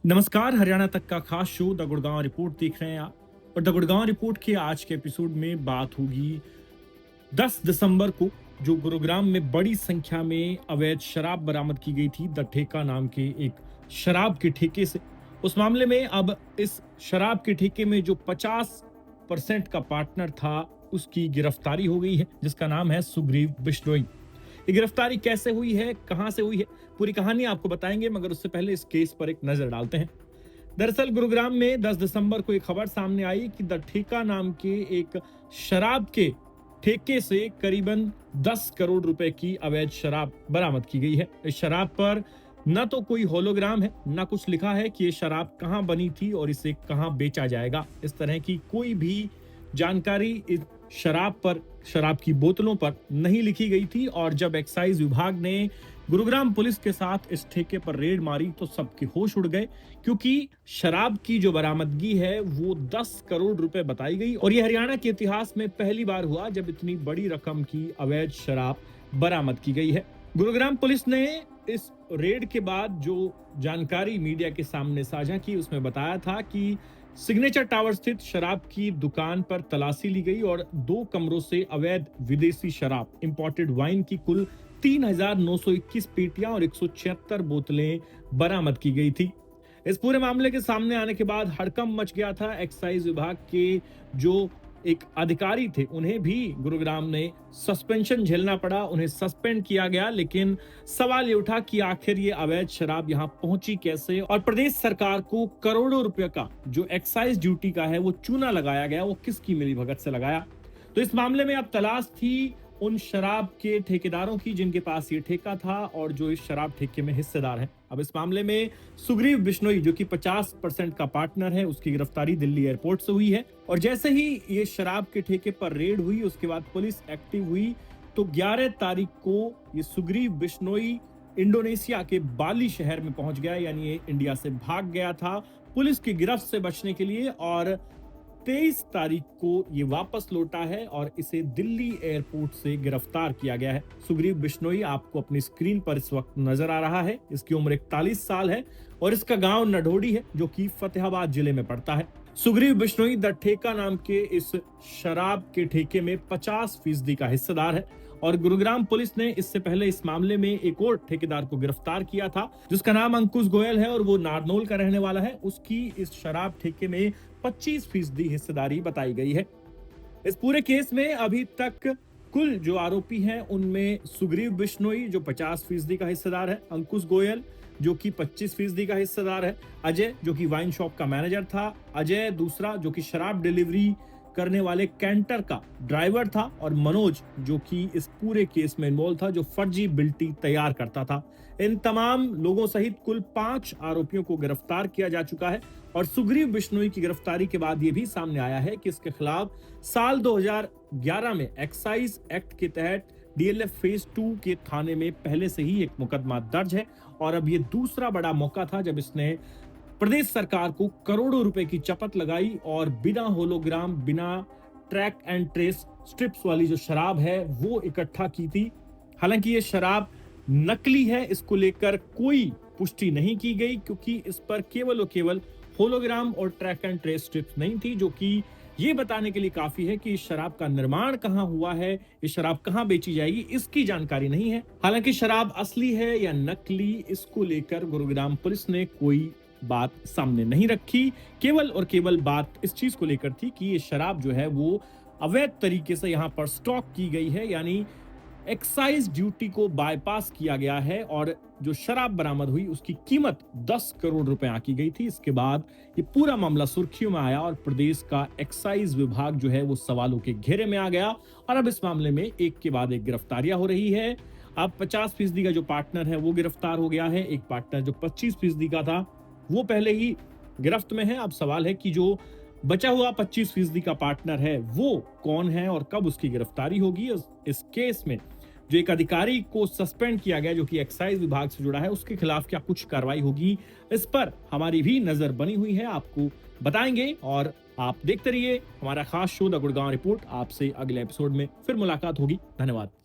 नमस्कार, हरियाणा तक का खास शो द गुड़गांव रिपोर्ट देख रहे हैं आप। और द गुड़गांव रिपोर्ट के आज के एपिसोड में बात होगी 10 दिसंबर को, जो गुरुग्राम में बड़ी संख्या में अवैध शराब बरामद की गई थी द ठेका नाम के एक शराब के ठेके से। उस मामले में अब इस शराब के ठेके में जो 50% का पार्टनर था, उसकी गिरफ्तारी हो गई है, जिसका नाम है सुग्रीव बिश्नोई। ये गिरफ्तारी कैसे हुई है, कहां से हुई है, पूरी कहानी आपको बताएंगे, मगर उससे पहले इस केस पर एक नजर डालते हैं। दरअसल गुरुग्राम में 10 दिसंबर को एक खबर सामने आई कि द ठेका नाम के एक शराब के ठेके से करीबन 10 करोड़ रुपए की अवैध शराब बरामद की गई है। इस शराब पर न तो कोई होलोग्राम है, न कुछ लिखा है कि ये शराब कहां बनी थी और इसे कहां बेचा जाएगा। इस तरह की कोई भी जानकारी इस शराब पर, शराब की बोतलों पर नहीं लिखी गई थी। और जब एक्साइज विभाग ने गुरुग्राम पुलिस के साथ इस ठेके पर रेड मारी तो सबके होश उड़ गए, क्योंकि शराब की जो बरामदगी है वो 10 करोड़ रुपए बताई गई। और ये हरियाणा के इतिहास में पहली बार हुआ जब इतनी बड़ी रकम की अवैध शराब बरामद की गई है। गुरुग्राम पुलिस ने इस रेड के बाद जो जानकारी मीडिया के सामने साझा की, उसमें बताया था कि सिग्नेचर टावर स्थित शराब की दुकान पर तलाशी ली गई और 2 कमरों से अवैध विदेशी शराब, इंपोर्टेड वाइन की कुल 3,921 पेटियां और 176 बोतलें बरामद की गई थी। इस पूरे मामले के सामने आने के बाद हड़कंप मच गया था। एक्साइज विभाग के जो एक अधिकारी थे, उन्हें भी गुरुग्राम ने सस्पेंशन झेलना पड़ा, उन्हें सस्पेंड किया गया। लेकिन सवाल ये उठा कि आखिर ये अवैध शराब यहां पहुंची कैसे, और प्रदेश सरकार को करोड़ों रुपए का जो एक्साइज ड्यूटी का है वो चूना लगाया गया, वो किसकी मिलीभगत से लगाया। तो इस मामले में अब तलाश थी उन शराब के ठेकेदारों की जिनके पास ये ठेका था और जो इस शराब ठेके में हिस्सेदार हैं। अब इस मामले में सुग्रीव बिश्नोई, जो कि 50% का पार्टनर है, उसकी गिरफ्तारी दिल्ली एयरपोर्ट से हुई है। और जैसे ही ये शराब के ठेके पर रेड हुई, उसके बाद पुलिस एक्टिव हुई, तो 11 तारीख को ये सुग्रीव बिश्नोई इंडोनेशिया के बाली शहर में पहुंच गया, यानी ये इंडिया से भाग गया था पुलिस की गिरफ्त से बचने के लिए। और 23 तारीख को ये वापस लौटा है और इसे दिल्ली एयरपोर्ट से गिरफ्तार किया गया है। सुग्रीव बिश्नोई आपको अपनी स्क्रीन पर इस वक्त नजर आ रहा है। इसकी उम्र 41 साल है और इसका गांव नढोडी है, जो कि फतेहाबाद जिले में पड़ता है। सुग्रीव बिश्नोई द ठेका नाम के इस शराब के ठेके में 50% का हिस्सेदार है। और गुरुग्राम पुलिस ने इससे पहले इस मामले में एक और ठेकेदार को गिरफ्तार किया था, जिसका नाम अंकुश गोयल है और वो नारनौल का रहने वाला है। उसकी इस शराब ठेके में 25% हिस्सेदारी बताई गई है। इस पूरे केस में अभी तक कुल जो आरोपी हैं, उनमें सुग्रीव बिश्नोई जो 50% का हिस्सेदार है, अंकुश गोयल जो कि 25% का हिस्सेदार है, अजय जो कि वाइन शॉप का मैनेजर था, अजय दूसरा जो कि शराब डिलीवरी करने वाले कैंटर का ड्राइवर था, और मनोज जो कि इस पूरे केस में इन्वॉल्व था, जो फर्जी बिल्टी तैयार करता था। इन तमाम लोगों सहित कुल 5 आरोपियों को गिरफ्तार किया जा चुका है। और सुग्रीव बिश्नोई की गिरफ्तारी के बाद यह भी सामने आया है कि इसके खिलाफ साल 2011 में एक्साइज एक्ट के तहत डीएलएफ फेज 2 के थाने में पहले से ही एक मुकदमा दर्ज है। और अब ये दूसरा बड़ा मौका था जब इसने प्रदेश सरकार को करोड़ों रुपए की चपत लगाई और बिना होलोग्राम, बिना ट्रैक एंड ट्रेस स्ट्रिप्स वाली जो शराब है वो इकट्ठा की थी। हालांकि ये शराब नकली है, इसको लेकर कोई पुष्टि नहीं की गई, क्योंकि इस पर केवल और केवल होलोग्राम और ट्रैक एंड ट्रेस स्ट्रिप्स नहीं थी, जो कि ये बताने के लिए काफी है कि इस शराब का निर्माण कहां हुआ है, ये शराब कहां बेची जाएगी, इसकी जानकारी नहीं है। हालांकि शराब असली है या नकली, इसको लेकर गुरुग्राम पुलिस ने कोई बात सामने नहीं रखी। केवल और केवल बात इस चीज को लेकर थी कि ये शराब जो है वो अवैध तरीके से यहां पर स्टॉक की गई है, यानी एक्साइज ड्यूटी को बाईपास किया गया है। और जो शराब बरामद हुई उसकी कीमत 10 करोड़ रुपए आंकी गई थी। इसके बाद ये पूरा मामला सुर्खियों में आया और प्रदेश का एक्साइज विभाग जो है वो सवालों के घेरे में आ गया। और अब इस मामले में एक के बाद एक गिरफ्तारियां हो रही है। अब 50% का जो पार्टनर है वो गिरफ्तार हो गया है। एक पार्टनर जो 25% का था वो पहले ही गिरफ्त में है। अब सवाल है कि जो बचा हुआ 25% का पार्टनर है वो कौन है और कब उसकी गिरफ्तारी होगी। इस केस में जो एक अधिकारी को सस्पेंड किया गया, जो कि एक्साइज विभाग से जुड़ा है, उसके खिलाफ क्या कुछ कार्रवाई होगी, इस पर हमारी भी नजर बनी हुई है, आपको बताएंगे। और आप देखते रहिए हमारा खास शो द गुड़गांव रिपोर्ट। आपसे अगले एपिसोड में फिर मुलाकात होगी। धन्यवाद।